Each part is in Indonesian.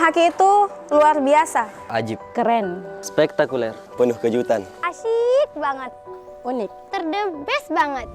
Haki itu luar biasa. Ajib. Keren. Spektakuler. Penuh kejutan. Asyik banget. Unik. Terdebes banget.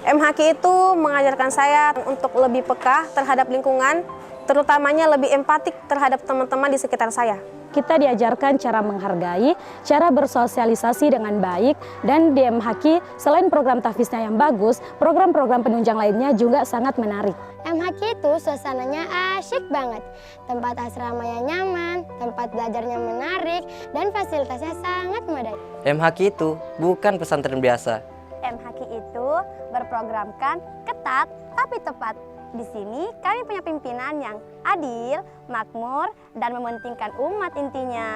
MHQ itu mengajarkan saya untuk lebih peka terhadap lingkungan, terutamanya lebih empatik terhadap teman-teman di sekitar saya. Kita diajarkan cara menghargai, cara bersosialisasi dengan baik, dan di MHQ selain program tahfiznya yang bagus, program-program penunjang lainnya juga sangat menarik. MHQ itu suasananya asyik banget. Tempat asramanya nyaman, tempat belajarnya menarik, dan fasilitasnya sangat memadai. MHQ itu bukan pesantren biasa. MHQ itu berprogramkan ketat tapi tepat. Di sini kami punya pimpinan yang adil, makmur, dan mementingkan umat intinya.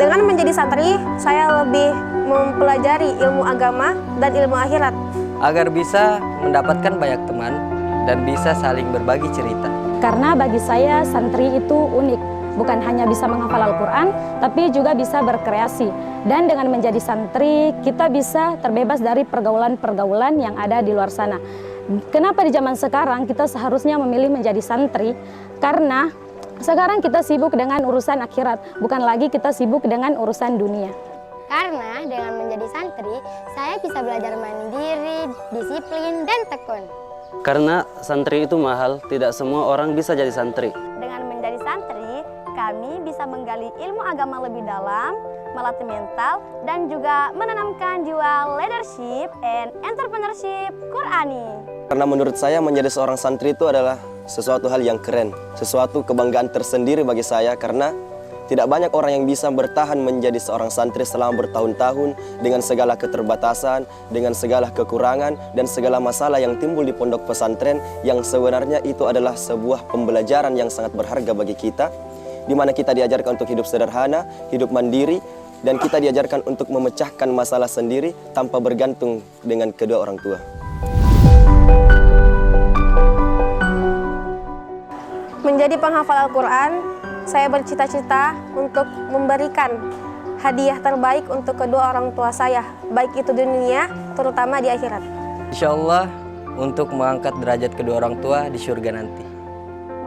Dengan menjadi santri, saya lebih mempelajari ilmu agama dan ilmu akhirat. Agar bisa mendapatkan banyak teman dan bisa saling berbagi cerita. Karena bagi saya santri itu unik. Bukan hanya bisa menghafal Al-Quran, tapi juga bisa berkreasi. Dan dengan menjadi santri, kita bisa terbebas dari pergaulan-pergaulan yang ada di luar sana. Kenapa di zaman sekarang kita seharusnya memilih menjadi santri? Karena sekarang kita sibuk dengan urusan akhirat, bukan lagi kita sibuk dengan urusan dunia. Karena dengan menjadi santri, saya bisa belajar mandiri, disiplin, dan tekun. Karena santri itu mahal, tidak semua orang bisa jadi santri. Dengan menjadi santri, kami bisa menggali ilmu agama lebih dalam, melatih mental, dan juga menanamkan jiwa leadership and entrepreneurship Qurani. Karena menurut saya menjadi seorang santri itu adalah sesuatu hal yang keren, sesuatu kebanggaan tersendiri bagi saya karena tidak banyak orang yang bisa bertahan menjadi seorang santri selama bertahun-tahun dengan segala keterbatasan, dengan segala kekurangan dan segala masalah yang timbul di pondok pesantren yang sebenarnya itu adalah sebuah pembelajaran yang sangat berharga bagi kita, di mana kita diajarkan untuk hidup sederhana, hidup mandiri, dan kita diajarkan untuk memecahkan masalah sendiri tanpa bergantung dengan kedua orang tua. Menjadi penghafal Al-Quran, saya bercita-cita untuk memberikan hadiah terbaik untuk kedua orang tua saya, baik itu di dunia, terutama di akhirat. Insya Allah untuk mengangkat derajat kedua orang tua di surga nanti.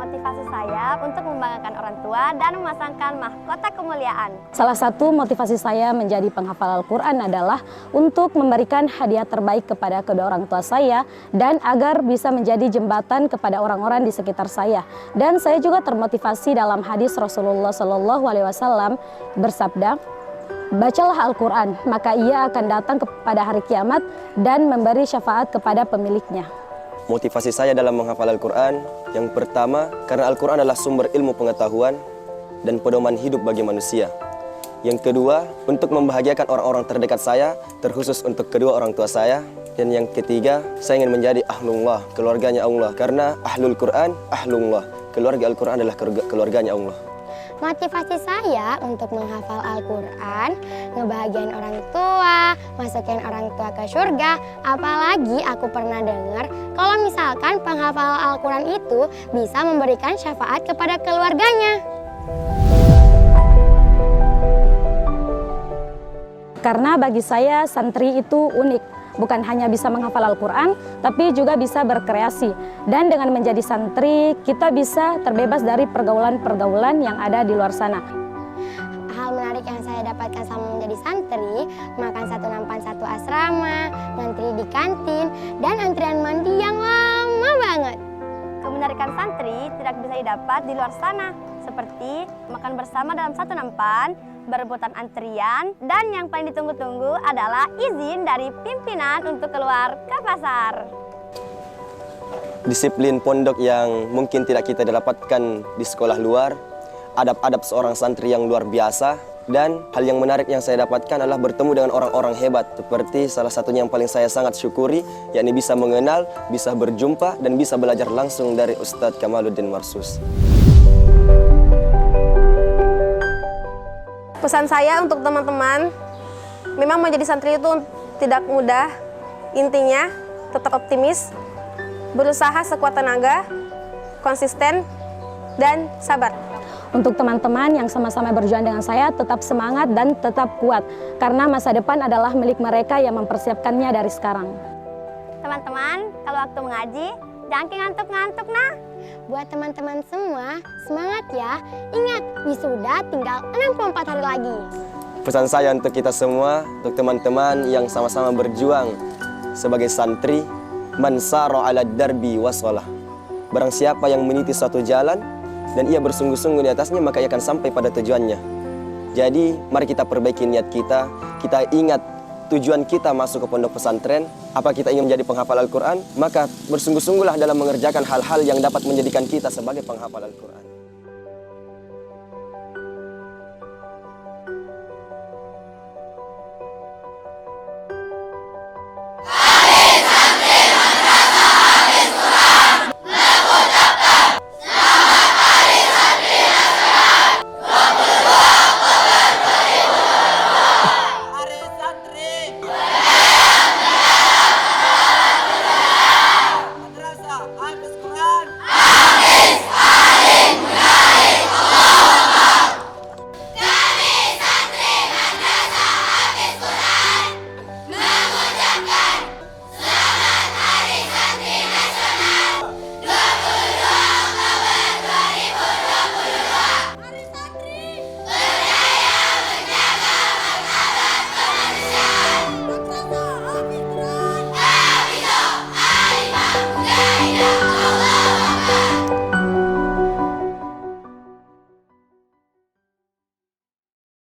Motivasi saya untuk membanggakan orang tua dan memasangkan mahkota kemuliaan. Salah satu motivasi saya menjadi penghafal Al-Quran adalah untuk memberikan hadiah terbaik kepada kedua orang tua saya dan agar bisa menjadi jembatan kepada orang-orang di sekitar saya. Dan saya juga termotivasi dalam hadis Rasulullah SAW bersabda, "Bacalah Al-Quran, maka ia akan datang kepada hari kiamat dan memberi syafaat kepada pemiliknya." Motivasi saya dalam menghafal Al-Quran, yang pertama, karena Al-Quran adalah sumber ilmu pengetahuan dan pedoman hidup bagi manusia. Yang kedua, untuk membahagiakan orang-orang terdekat saya, terkhusus untuk kedua orang tua saya. Dan yang ketiga, saya ingin menjadi ahlullah, keluarganya Allah. Karena ahlul Quran, ahlullah, keluarga Al-Quran adalah keluarganya Allah. Motivasi saya untuk menghafal Al-Quran, ngebahagiain orang tua, masukin orang tua ke surga. Apalagi aku pernah dengar kalau misalkan penghafal Al-Quran itu bisa memberikan syafaat kepada keluarganya. Karena bagi saya santri itu unik. Bukan hanya bisa menghafal Al-Quran, tapi juga bisa berkreasi. Dan dengan menjadi santri, kita bisa terbebas dari pergaulan-pergaulan yang ada di luar sana. Hal menarik yang saya dapatkan selama menjadi santri, makan satu nampan satu asrama, ngantri di kantin, dan antrian mandi yang lama banget. Kemenarikan santri tidak bisa didapat di luar sana, seperti makan bersama dalam satu nampan, berebutan antrian, dan yang paling ditunggu-tunggu adalah izin dari pimpinan untuk keluar ke pasar. Disiplin pondok yang mungkin tidak kita dapatkan di sekolah luar, adab-adab seorang santri yang luar biasa, dan hal yang menarik yang saya dapatkan adalah bertemu dengan orang-orang hebat, seperti salah satunya yang paling saya sangat syukuri, yakni bisa mengenal, bisa berjumpa, dan bisa belajar langsung dari Ustadz Kamaluddin Marsus. Pesan saya untuk teman-teman, memang menjadi santri itu tidak mudah. Intinya, tetap optimis, berusaha sekuat tenaga, konsisten, dan sabar. Untuk teman-teman yang sama-sama berjuang dengan saya, tetap semangat dan tetap kuat. Karena masa depan adalah milik mereka yang mempersiapkannya dari sekarang. Teman-teman, kalau waktu mengaji, jangan ngantuk-ngantuk nah. Buat teman-teman semua, semangat ya. Ingat, wisuda tinggal 64 hari lagi. Pesan saya untuk kita semua, untuk teman-teman yang sama-sama berjuang sebagai santri, man sara 'ala darbi wasalah. Barang siapa yang meniti suatu jalan dan ia bersungguh-sungguh di atasnya, maka ia akan sampai pada tujuannya. Jadi, mari kita perbaiki niat kita. Kita ingat tujuan kita masuk ke pondok pesantren. Apa kita ingin menjadi penghafal Al-Quran? Maka bersungguh-sungguhlah dalam mengerjakan hal-hal yang dapat menjadikan kita sebagai penghafal Al-Quran.